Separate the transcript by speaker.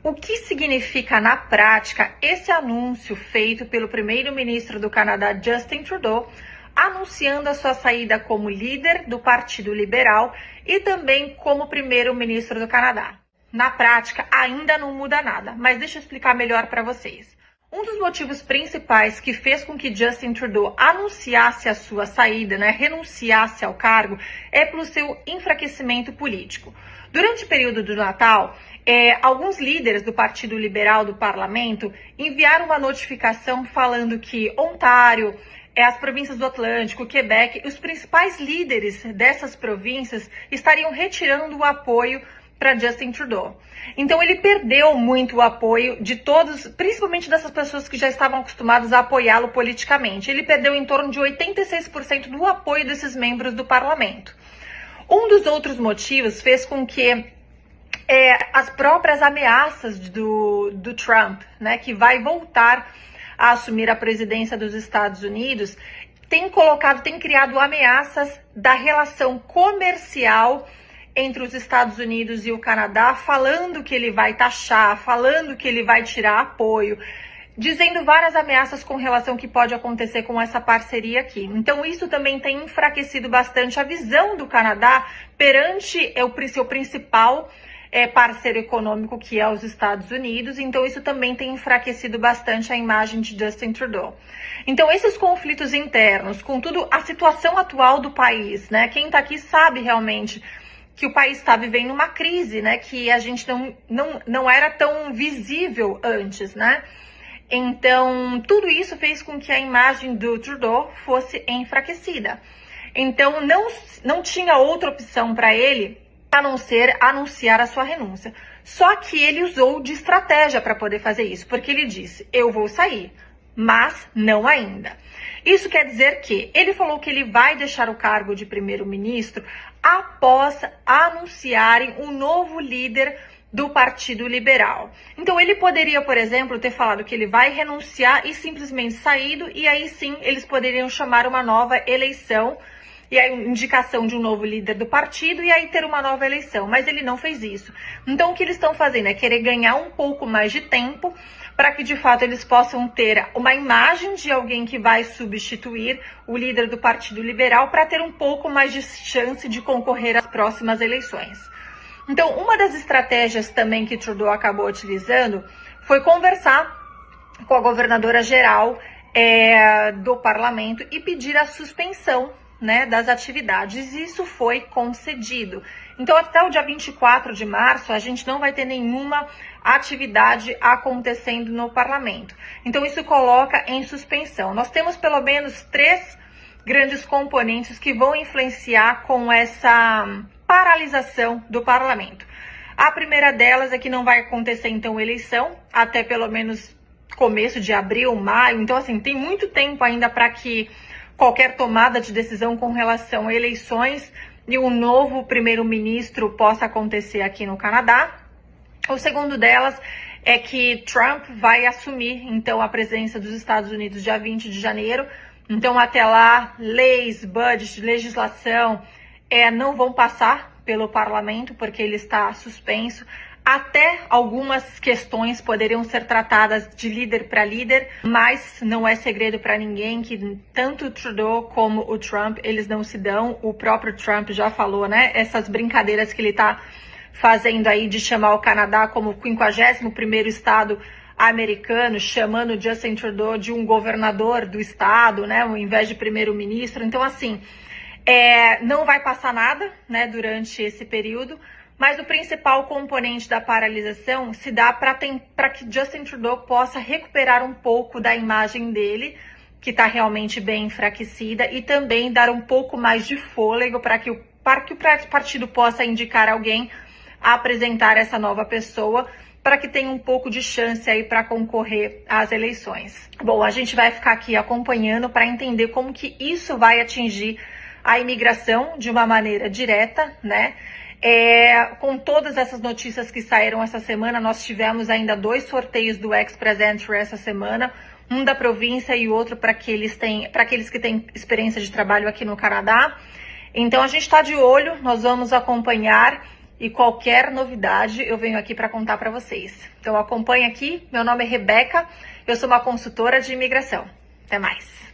Speaker 1: O que significa na prática esse anúncio feito pelo primeiro-ministro do Canadá, Justin Trudeau, anunciando a sua saída como líder do Partido Liberal e também como primeiro-ministro do Canadá? Na prática, ainda não muda nada, mas deixa eu explicar melhor para vocês. Um dos motivos principais que fez com que Justin Trudeau anunciasse a sua saída, renunciasse ao cargo, é pelo seu enfraquecimento político. Durante o período do Natal, alguns líderes do Partido Liberal do Parlamento enviaram uma notificação falando que Ontário, as províncias do Atlântico, Quebec, os principais líderes dessas províncias estariam retirando o apoio para Justin Trudeau. Então ele perdeu muito o apoio de todos, principalmente dessas pessoas que já estavam acostumadas a apoiá-lo politicamente. Ele perdeu em torno de 86% do apoio desses membros do parlamento. Um dos outros motivos fez com que as próprias ameaças do Trump, que vai voltar a assumir a presidência dos Estados Unidos, tem criado ameaças da relação comercial entre os Estados Unidos e o Canadá, falando que ele vai taxar, falando que ele vai tirar apoio, dizendo várias ameaças com relação ao que pode acontecer com essa parceria aqui. Então isso também tem enfraquecido bastante a visão do Canadá perante o seu principal parceiro econômico, que é os Estados Unidos. Então isso também tem enfraquecido bastante a imagem de Justin Trudeau. Então esses conflitos internos, com tudo a situação atual do país, quem está aqui sabe realmente que o país está vivendo uma crise, que a gente não era tão visível antes, Então, tudo isso fez com que a imagem do Trudeau fosse enfraquecida. Então, não tinha outra opção para ele a não ser anunciar a sua renúncia. Só que ele usou de estratégia para poder fazer isso, porque ele disse: eu vou sair, mas não ainda. Isso quer dizer que ele falou que ele vai deixar o cargo de primeiro-ministro após anunciarem um novo líder do Partido Liberal. Então ele poderia, por exemplo, ter falado que ele vai renunciar e simplesmente saído, e aí sim eles poderiam chamar uma nova eleição, e a indicação de um novo líder do partido, e aí ter uma nova eleição. Mas ele não fez isso. Então o que eles estão fazendo é querer ganhar um pouco mais de tempo para que de fato eles possam ter uma imagem de alguém que vai substituir o líder do Partido Liberal, para ter um pouco mais de chance de concorrer às próximas eleições. Então, uma das estratégias também que Trudeau acabou utilizando foi conversar com a governadora geral do parlamento e pedir a suspensão das atividades. Isso foi concedido. Então, até o dia 24 de março, a gente não vai ter nenhuma atividade acontecendo no parlamento. Então, isso coloca em suspensão. Nós temos pelo menos 3 grandes componentes que vão influenciar com essa paralisação do parlamento. A primeira delas é que não vai acontecer, então, eleição, até pelo menos começo de abril, maio. Então, assim, tem muito tempo ainda para que qualquer tomada de decisão com relação a eleições e um novo primeiro-ministro possa acontecer aqui no Canadá. O segundo delas é que Trump vai assumir, então, a presidência dos Estados Unidos dia 20 de janeiro. Então, até lá, leis, budget, legislação, não vão passar pelo parlamento, porque ele está suspenso. Até algumas questões poderiam ser tratadas de líder para líder, mas não é segredo para ninguém que tanto o Trudeau como o Trump, eles não se dão. O próprio Trump já falou, essas brincadeiras que ele está fazendo aí de chamar o Canadá como o 51º estado americano, chamando Justin Trudeau de um governador do estado, ao invés de primeiro-ministro. Então, assim, não vai passar nada, durante esse período. Mas o principal componente da paralisação se dá para que Justin Trudeau possa recuperar um pouco da imagem dele, que está realmente bem enfraquecida, e também dar um pouco mais de fôlego para que o partido possa indicar alguém a apresentar essa nova pessoa, para que tenha um pouco de chance aí para concorrer às eleições. Bom, a gente vai ficar aqui acompanhando para entender como que isso vai atingir a imigração de uma maneira direta, Com todas essas notícias que saíram essa semana, nós tivemos ainda 2 sorteios do Express Entry essa semana, um da província e outro para aqueles que têm experiência de trabalho aqui no Canadá. Então a gente está de olho, nós vamos acompanhar e qualquer novidade eu venho aqui para contar para vocês. Então acompanhe aqui, meu nome é Rebeca, eu sou uma consultora de imigração. Até mais!